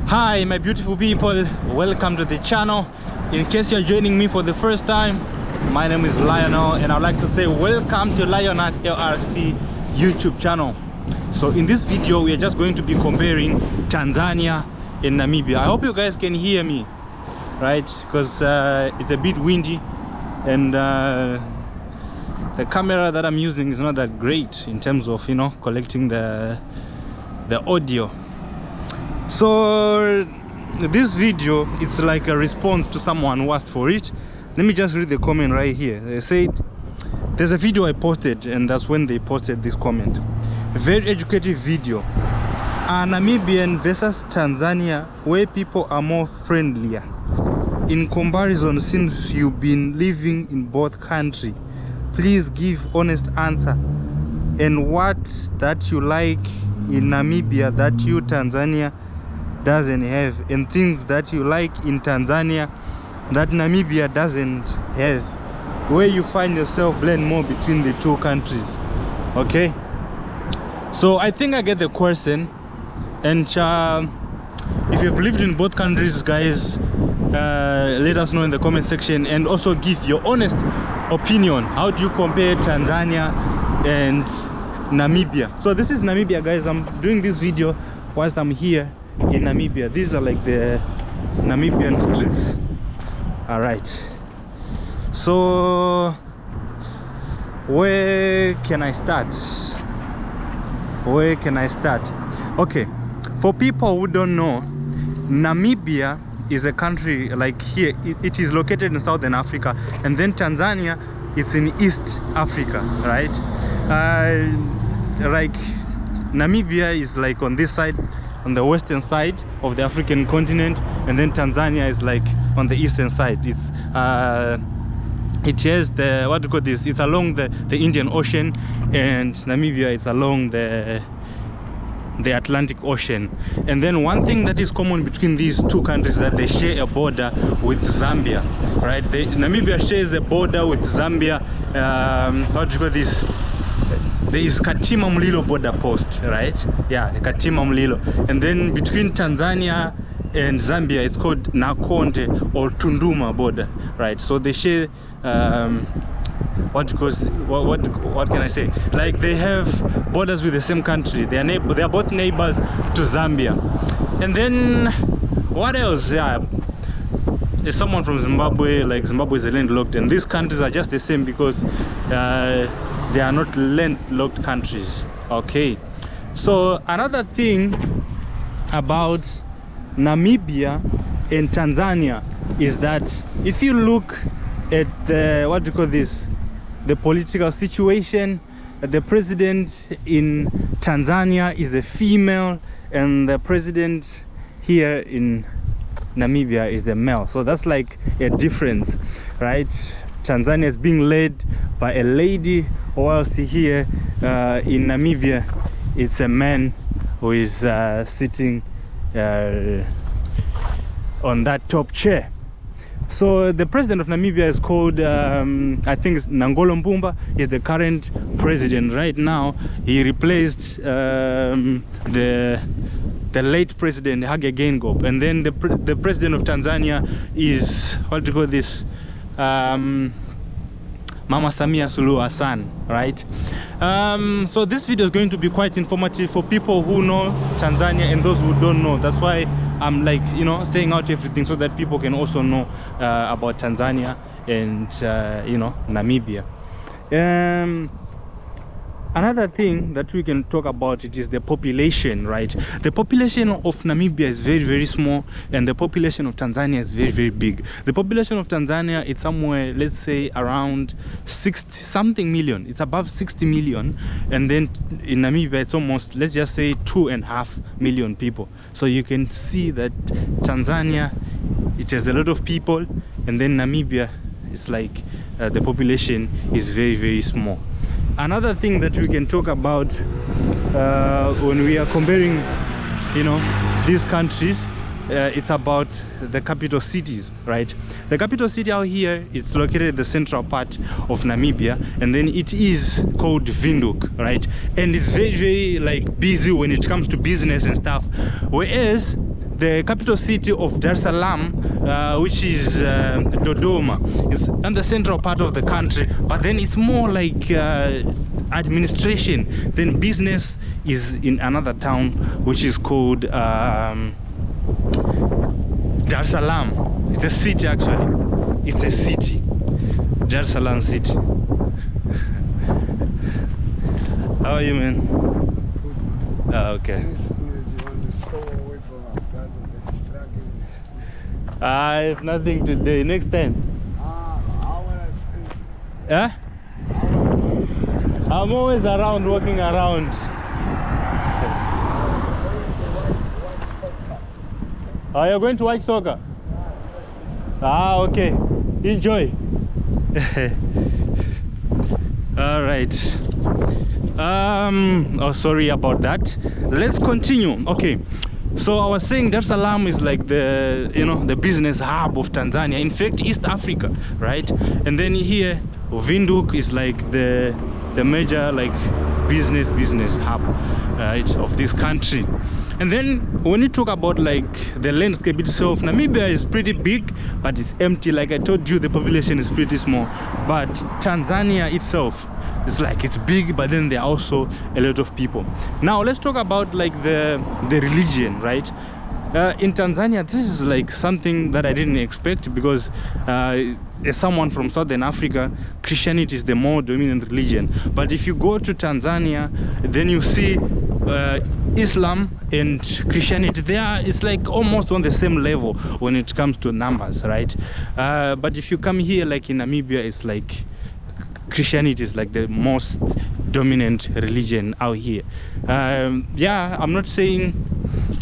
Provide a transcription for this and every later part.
Hi my beautiful people, welcome to the channel. In case you're joining me for the first time, my name is Lionel and I'd like to say welcome to Lionel LRC YouTube channel. So in this video we are just going to be comparing Tanzania and Namibia. I hope you guys can hear me, right? Because it's a bit windy and the camera that I'm using is not that great in terms of, you know, collecting the audio. So this video, it's like a response to someone who asked for it. Let me just read the comment right here. They said there's a video I posted and that's when they posted this comment. A very educative video. Namibian versus Tanzania, where people are more friendlier. In comparison, since you've been living in both countries, please give honest answer. And what that you like in Namibia that you Tanzania doesn't have, and things that you like in Tanzania that Namibia doesn't have, where you find yourself blend more between the two countries. Okay, so I think I get the question. And if you've lived in both countries, guys, let us know in the comment section, and also give your honest opinion. How do you compare Tanzania and Namibia? So this is Namibia, guys. I'm doing this video whilst I'm here in Namibia. These are like the Namibian streets. All right, so where can I start? Okay, for people who don't know, Namibia is a country like here. It is located in Southern Africa, and then Tanzania, it's in East Africa, right? Like Namibia is like on this side, on the western side of the African continent, and then Tanzania is like on the eastern side. It's it has the, what do you call this, it's along the Indian Ocean, and Namibia is along the Atlantic Ocean. And then one thing that is common between these two countries is that they share a border with Zambia, right? Namibia shares a border with Zambia. What do you call this? There is Katima Mlilo border post, right? Yeah, Katima Mlilo. And then between Tanzania and Zambia, it's called Nakonde or Tunduma border, right? So they share what can I say? Like they have borders with the same country. They are both neighbors to Zambia. And then what else? Yeah, there's someone from Zimbabwe. Like Zimbabwe is landlocked, and these countries are just the same because they are not landlocked countries. Okay, so another thing about Namibia and Tanzania is that if you look at the, what do you call this, the political situation, the president in Tanzania is a female, and the president here in Namibia is a male. So that's like a difference, right? Tanzania is being led by a lady, whilst here in Namibia it's a man who is sitting on that top chair. So the president of Namibia is called, I think it's Nangolo Mbumba. Is the current president right now. He replaced the late president Hage Geingob. And then the president of Tanzania is, what do you call this, Mama Samia Suluhu Hassan, right? So this video is going to be quite informative for people who know Tanzania and those who don't know. That's why I'm like, you know, saying out everything so that people can also know about Tanzania and you know, Namibia. Another thing that we can talk about, it is the population, right? The population of Namibia is very, very small, and the population of Tanzania is very, very big. The population of Tanzania, it's somewhere, let's say, around 60 something million. It's above 60 million. And then in Namibia, it's almost, let's just say, 2.5 million people. So you can see that Tanzania, it has a lot of people, and then Namibia, it's like the population is very, very small. Another thing that we can talk about when we are comparing, you know, these countries, it's about the capital cities, right? The capital city out here is located in the central part of Namibia, and then it is called Windhoek, right? And it's very, very like busy when it comes to business and stuff, whereas the capital city of Dar es Salaam, which is Dodoma, is in the central part of the country, but then it's more like administration. Then business is in another town which is called Dar es Salaam. It's a city actually. It's a city. Dar es Salaam city. How are you, man? Okay. I have nothing today. Next time. Yeah? I'm always around, walking around. Oh, you're going to watch soccer? Ah, okay. Enjoy. All right. Oh, sorry about that. Let's continue. Okay. So I was saying Dar es Salaam is like the, you know, the business hub of Tanzania. In fact, East Africa, right? And then here, Windhoek is like the major like business hub, right, of this country. And then when you talk about like the landscape itself, Namibia is pretty big, but it's empty. Like I told you, the population is pretty small. But Tanzania itself, it's like it's big, but then there are also a lot of people. Now let's talk about like the religion, right? In Tanzania, this is like something that I didn't expect, because as someone from Southern Africa, Christianity is the more dominant religion. But if you go to Tanzania, then you see Islam and Christianity there. It's like almost on the same level when it comes to numbers, right? But if you come here, like in Namibia, it's like Christianity is like the most dominant religion out here. Yeah, I'm not saying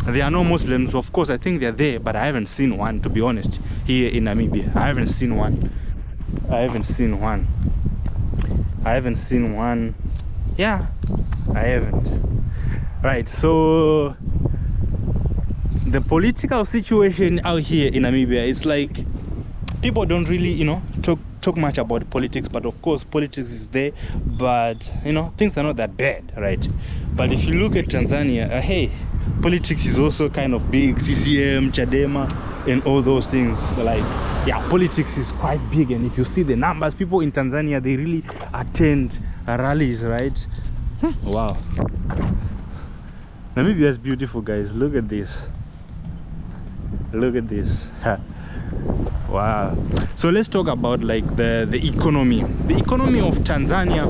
there are no Muslims. Of course, I think they're there, but I haven't seen one, to be honest, here in Namibia. I haven't seen one. Yeah, I haven't. Right, so the political situation out here in Namibia is like, people don't really, you know, talk much about politics, but of course politics is there, but you know, things are not that bad, right? But if you look at Tanzania, hey, politics is also kind of big. CCM, Chadema, and all those things. Like, yeah, politics is quite big. And if you see the numbers, people in Tanzania, they really attend rallies, right? Wow. Namibia is beautiful, guys. Look at this. Look at this. Wow. So let's talk about like the economy. The economy of Tanzania,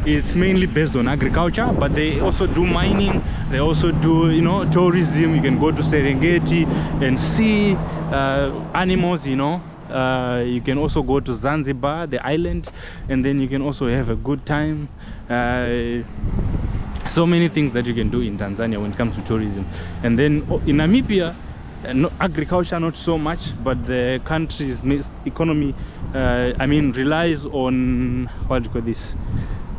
it's mainly based on agriculture, but they also do mining. They also do, you know, tourism. You can go to Serengeti and see animals, you know. You can also go to Zanzibar, the island, and then you can also have a good time. So many things that you can do in Tanzania when it comes to tourism. And then in Namibia, no, agriculture not so much, but the country's economy, I mean, relies on, what do you call this,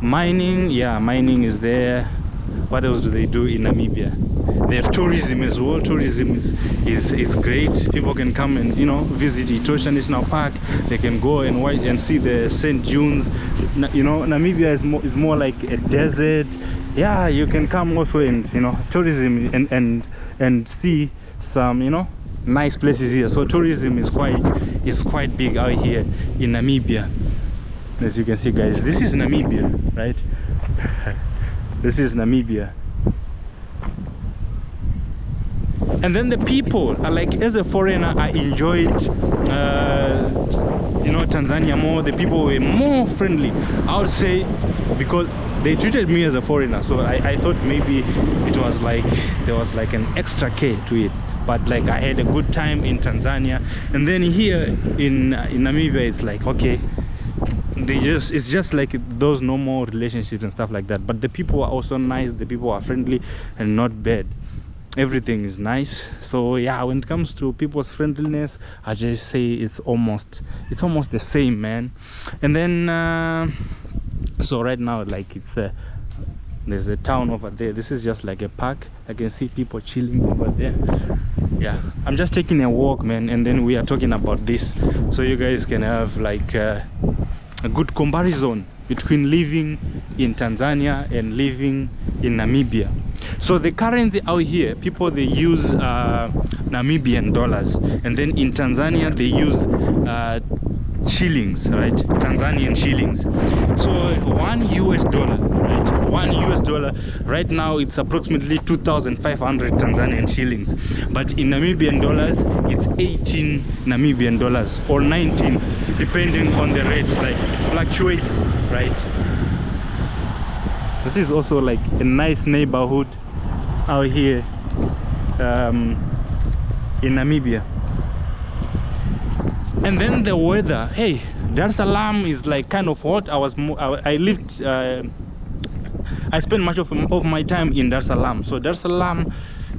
mining. Yeah, mining is there. What else do they do in Namibia? They have tourism as well. Tourism is great. People can come and, you know, visit Etosha National Park. They can go and see the sand dunes. You know, Namibia is more like a desert. Yeah, you can come also and, you know, tourism and see some, you know, nice places here. So tourism is quite big out here in Namibia. As you can see, guys, this is Namibia, right? This is Namibia. And then the people are like, as a foreigner, I enjoyed you know, Tanzania more. The people were more friendly, I would say, because they treated me as a foreigner. So I thought maybe it was like there was like an extra care to it, but like I had a good time in Tanzania. And then here in Namibia, it's like, okay, it's just like those normal relationships and stuff like that. But the people are also nice. The people are friendly and not bad. Everything is nice. So yeah, when it comes to people's friendliness, I just say it's almost the same, man. And then so right now, like, it's there's a town over there. This is just like a park. I can see people chilling over there. Yeah, I'm just taking a walk, man, and then we are talking about this, so you guys can have like a good comparison between living in Tanzania and living in Namibia. So the currency out here, people, they use Namibian dollars, and then in Tanzania they use shillings, right? Tanzanian shillings. So $1, right? $1 right now, it's approximately 2,500 Tanzanian shillings, but in Namibian dollars it's 18 Namibian dollars or 19, depending on the rate. Like, it fluctuates, right? This is also like a nice neighborhood out here in Namibia. And then the weather, hey, Dar es Salaam is like kind of hot. I spent much of my time in Dar es Salaam. So Dar es Salaam,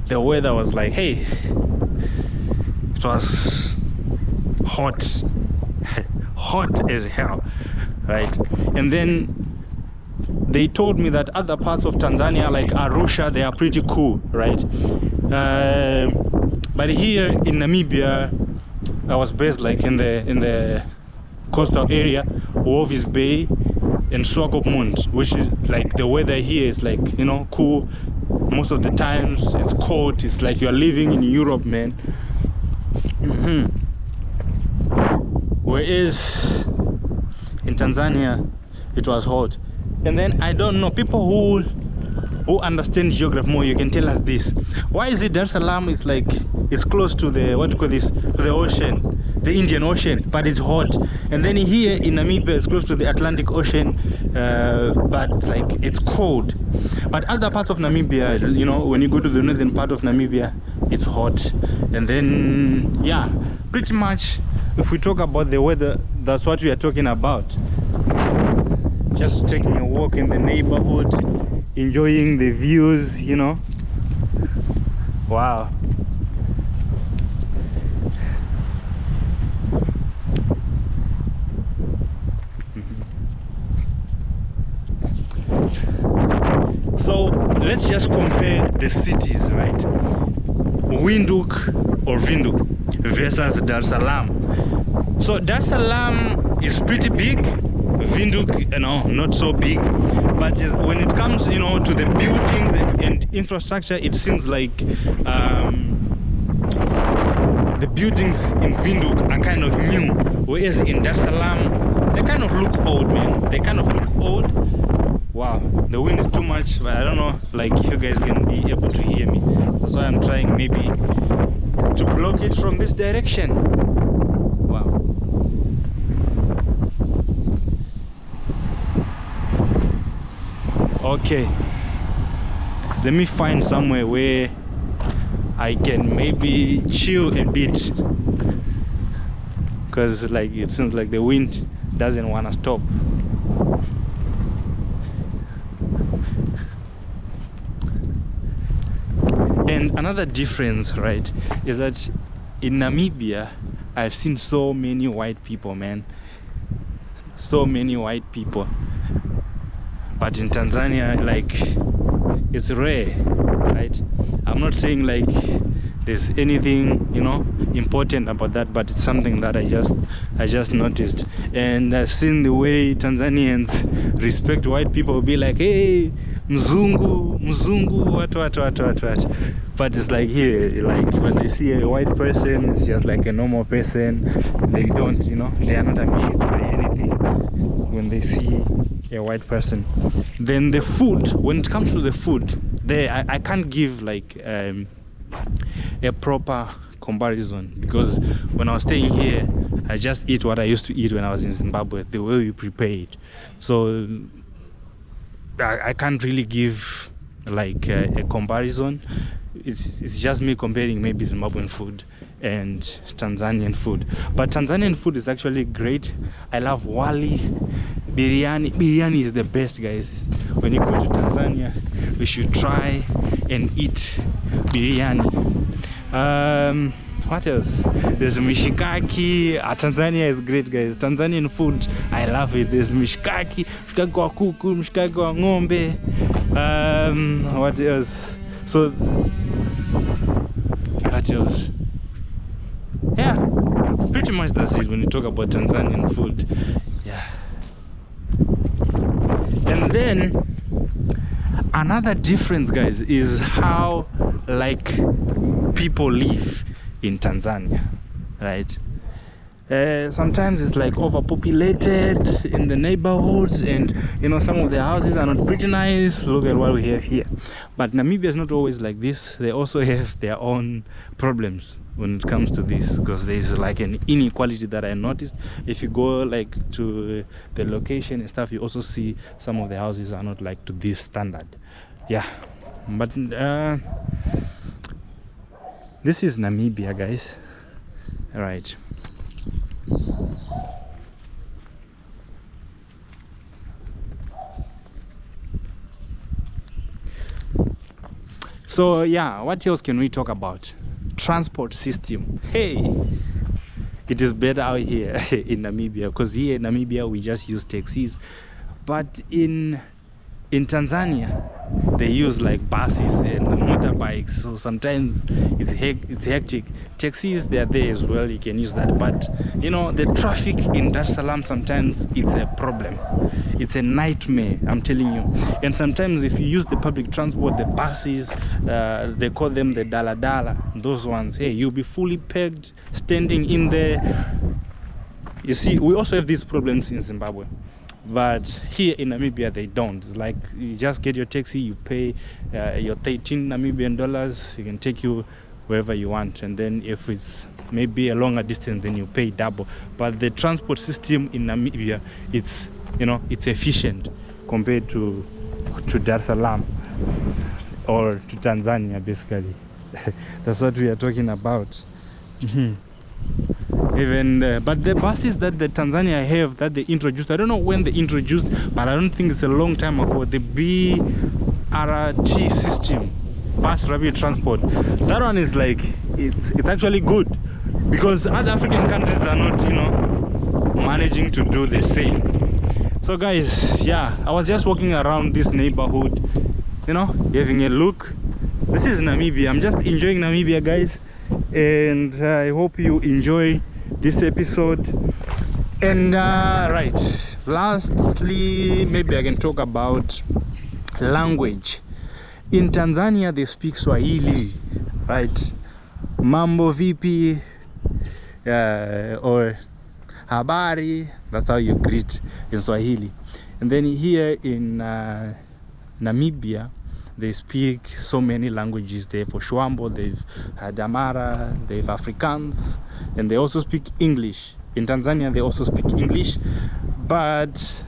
the weather was like, hey, it was hot, hot as hell, right? And then they told me that other parts of Tanzania, like Arusha, they are pretty cool, right? But here in Namibia, I was based like in the coastal area, Walvis Bay and Swakopmund, which is like, the weather here is like, you know, cool. Most of the times it's cold. It's like you are living in Europe, man. Whereas in Tanzania it was hot. And then I don't know, people who understand geography more, you can tell us this. Why is it Dar es Salaam is like, it's close to the, what do you call this, to the ocean, the Indian Ocean, but it's hot? And then here in Namibia it's close to the Atlantic Ocean, but like it's cold. But other parts of Namibia, you know, when you go to the northern part of Namibia, it's hot. And then, yeah, pretty much if we talk about the weather, that's what we are talking about. Just taking a walk in the neighborhood, enjoying the views, you know. Wow. So let's just compare the cities, right? Windhoek or Windhoek versus Dar es Salaam. So Dar es Salaam is pretty big. Windhoek, you know, not so big, but when it comes, you know, to the buildings and infrastructure, it seems like the buildings in Windhoek are kind of new, whereas in Dar es Salaam they kind of look old, man. They kind of look old. Wow, the wind is too much, but I don't know, like, if you guys can be able to hear me. That's why I'm trying maybe to block it from this direction. Wow. Okay, let me find somewhere where I can maybe chill a bit, because like it seems like the wind doesn't want to stop. And another difference, right, is that in Namibia I've seen so many white people, man. So many white people. But in Tanzania, like, it's rare, right? I'm not saying like there's anything, you know, important about that, but it's something that I just noticed. And I've seen the way Tanzanians respect white people, be like, hey, mzungu, what. But it's like here, like when they see a white person, it's just like a normal person. They don't, you know, they are not amazed by anything when they see a white person. Then the food, when it comes to the food, I can't give like a proper comparison, because when I was staying here, I just eat what I used to eat when I was in Zimbabwe, the way we prepare it. So I can't really give like a comparison. It's just me comparing maybe Zimbabwean food and Tanzanian food. But Tanzanian food is actually great. I love wali, biryani. Biryani is the best, guys. When you go to Tanzania, we should try and eat biryani. What else? There's mishikaki. Tanzania is great, guys. Tanzanian food, I love it. There's mishikaki wa kuku, mishikaki wa ng'ombe. What else? So what else? Yeah, pretty much that's it when you talk about Tanzanian food. Yeah. And then Another difference, guys, is how like people live in Tanzania, right? Sometimes it's like overpopulated in the neighborhoods, and you know, some of the houses are not pretty nice. Look at what we have here. But Namibia is not always like this. They also have their own problems when it comes to this, because there's like an inequality that I noticed. If you go like to the location and stuff, you also see some of the houses are not like to this standard. Yeah, but this is Namibia, guys. All right. So yeah, what else can we talk about? Transport system. Hey, it is better out here in Namibia, because here in Namibia we just use taxis, but in Tanzania they use like buses and motorbikes, so sometimes it's hectic. Taxis, they're there as well, you can use that, but you know, the traffic in Dar es Salaam, sometimes it's a problem. It's a nightmare, I'm telling you. And sometimes if you use the public transport, the buses, they call them the dala, those ones, hey, you'll be fully pegged standing in there. You see, we also have these problems in Zimbabwe, but here in Namibia they don't. It's like you just get your taxi, you pay your 13 Namibian dollars, you can take you wherever you want, and then if it's maybe a longer distance, then you pay double. But the transport system in Namibia, it's, you know, it's efficient compared to Dar es Salaam or to Tanzania, basically. That's what we are talking about. Even but the buses that the Tanzania have, that they introduced, I don't know when they introduced, but I don't think it's a long time ago, the BRT system, bus rapid transport. That one is like, it's actually good, because other African countries are not, you know, managing to do the same. So guys, yeah, I was just walking around this neighborhood, you know, having a look. This is Namibia. I'm just enjoying Namibia, guys, and I hope you enjoy this episode. And right, lastly, maybe I can talk about language. In Tanzania they speak Swahili, right? Mambo vipi, or habari, that's how you greet in Swahili. And then here in Namibia they speak so many languages. They have Shwambo, they've Damara, they've Afrikaans, and they also speak English. In Tanzania they also speak English, but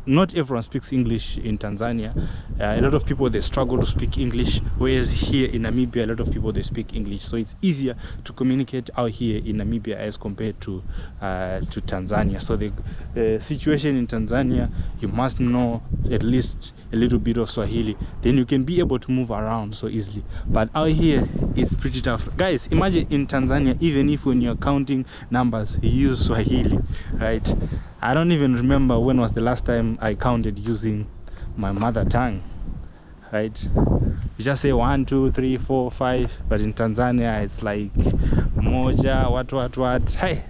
not everyone speaks English in Tanzania. A lot of people, they struggle to speak English, whereas here in Namibia a lot of people, they speak English, so it's easier to communicate out here in Namibia as compared to Tanzania. So the situation in Tanzania, you must know at least a little bit of Swahili, then you can be able to move around so easily. But out here it's pretty tough, guys. Imagine in Tanzania, even if when you're counting numbers you use Swahili, right? I don't even remember when was the last time I counted using my mother tongue, right? You just say 1, 2, 3, 4, 5, but in Tanzania it's like moja, what. Hey,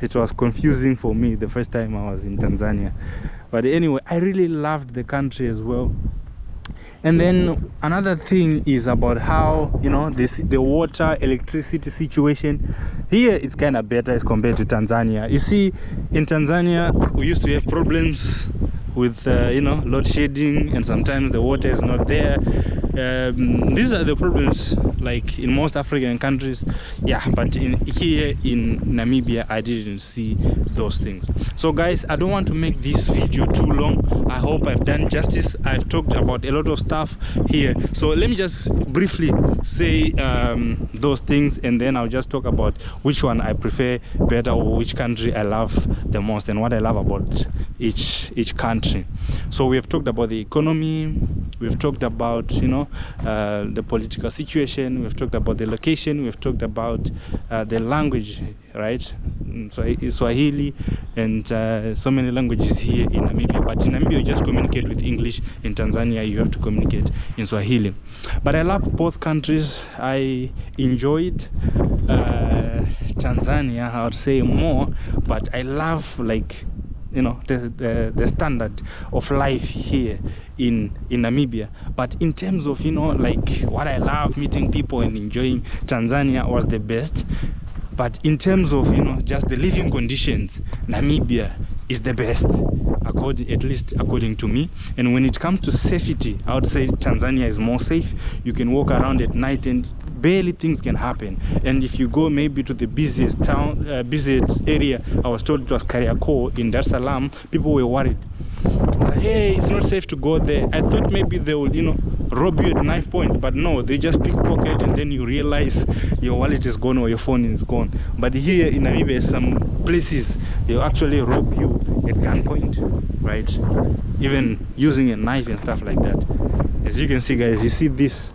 it was confusing for me the first time I was in Tanzania. But anyway, I really loved the country as well. And then another thing is about how, you know, the water, electricity situation here, it's kind of better as compared to Tanzania. You see, in Tanzania we used to have problems with you know, load shedding, and sometimes the water is not there. These are the problems like in most African countries, yeah, but here in Namibia I didn't see those things. So guys, I don't want to make this video too long. I hope I've done justice. I've talked about a lot of stuff here, so let me just briefly say those things, and then I'll just talk about which one I prefer better, or which country I love the most, and what I love about each country. So we have talked about the economy, we've talked about, you know, the political situation, we've talked about the location, we've talked about the language, right? So it's Swahili, and so many languages here in Namibia. But in Namibia you just communicate with English. In Tanzania you have to communicate in Swahili. But I love both countries. I enjoyed Tanzania, I would say, more, but I love like you know, the standard of life here in Namibia. But in terms of, you know, like what I love, meeting people and enjoying, Tanzania was the best. But in terms of, you know, just the living conditions, Namibia is the best, at least according to me. And when it comes to safety, I would say Tanzania is more safe. You can walk around at night and barely things can happen. And if you go maybe to the busiest town, busiest area, I was told it was Kariakoo in Dar es Salaam, people were worried. Hey, it's not safe to go there. I thought maybe they would, you know, rob you at knife point, but no, they just pickpocket and then you realize your wallet is gone or your phone is gone. But here in Namibia, some places they'll actually rob you at gunpoint, right? Even using a knife and stuff like that. As you can see, guys, you see this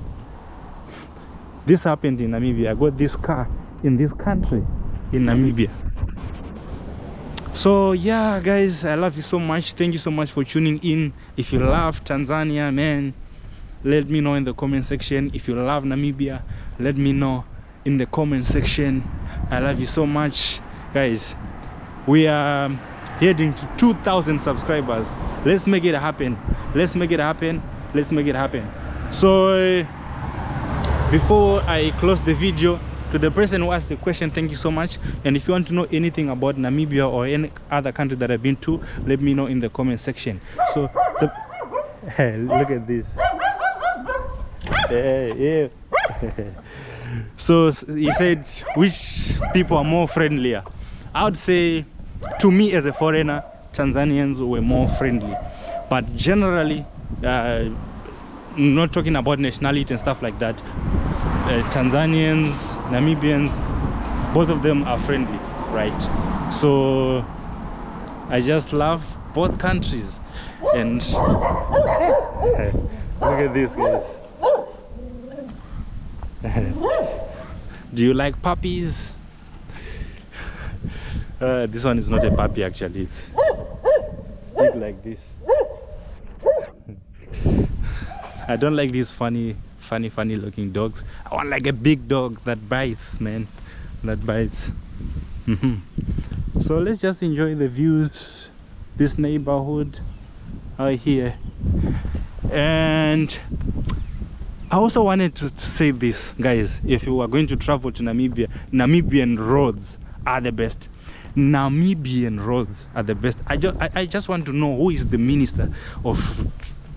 happened in Namibia. I got this car in this country, in Namibia. So yeah, guys, I love you so much. Thank you so much for tuning in. If you love Tanzania, man, let me know in the comment section. If you love Namibia, let me know in the comment section. I love you so much, guys. We are heading to 2,000 subscribers. Let's make it happen. Let's make it happen. Let's make it happen. So before I close the video, to the person who asked the question, thank you so much. And if you want to know anything about Namibia or any other country that I've been to, let me know in the comment section. So look at this. Yeah. So he said, which people are more friendlier? I would say, to me as a foreigner, Tanzanians were more friendly. But generally, not talking about nationality and stuff like that, Tanzanians, Namibians, both of them are friendly, right? So I just love both countries. And look at this, guys. Do you like puppies? This one is not a puppy, actually. It's big like this. I don't like these funny looking dogs. I want like a big dog that bites, man, that bites. So let's just enjoy the views, this neighborhood out here. And I also wanted to say this, guys, if you are going to travel to Namibia, Namibian roads are the best. Namibian roads are the best. I just want to know who is the minister of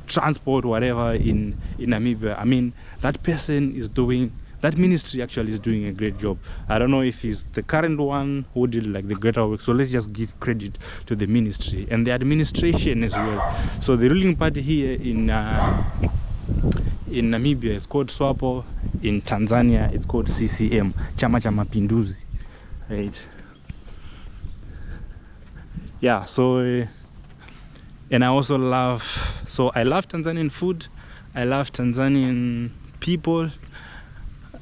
transport, whatever, in Namibia. I mean, that person is doing, that ministry actually is doing a great job. I don't know if he's the current one who did like the greater work, so let's just give credit to the ministry and the administration as well. So the ruling party here in Namibia is called SWAPO. In Tanzania it's called CCM, Chama cha Mapinduzi, right? Yeah, so and I also love, so I love Tanzanian food, I love Tanzanian people,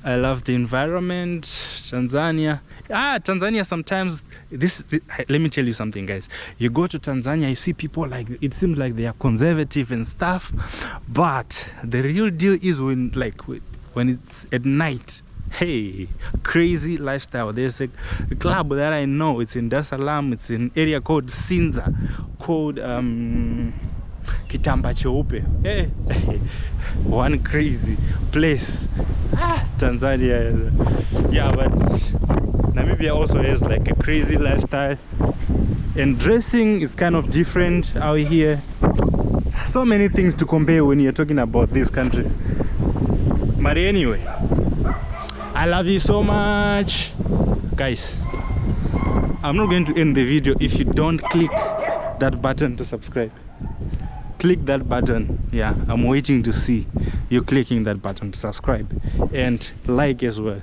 I love the environment. Tanzania sometimes, let me tell you something, guys. You go to Tanzania, you see people like, it seems like they are conservative and stuff, but the real deal is when it's at night, hey, crazy lifestyle. There's a club that I know, it's in Dar es Salaam, it's in an area called Sinza, called Kitamba Cheupe. Hey, one crazy place. Tanzania, yeah, but Namibia also has like a crazy lifestyle, and dressing is kind of different out here. So many things to compare when you're talking about these countries. But anyway, I love you so much, guys. I'm not going to end the video if you don't click that button to subscribe. Click that button. Yeah, I'm waiting to see you clicking that button to subscribe, and like as well.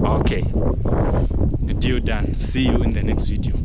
Okay, deal done. See you in the next video.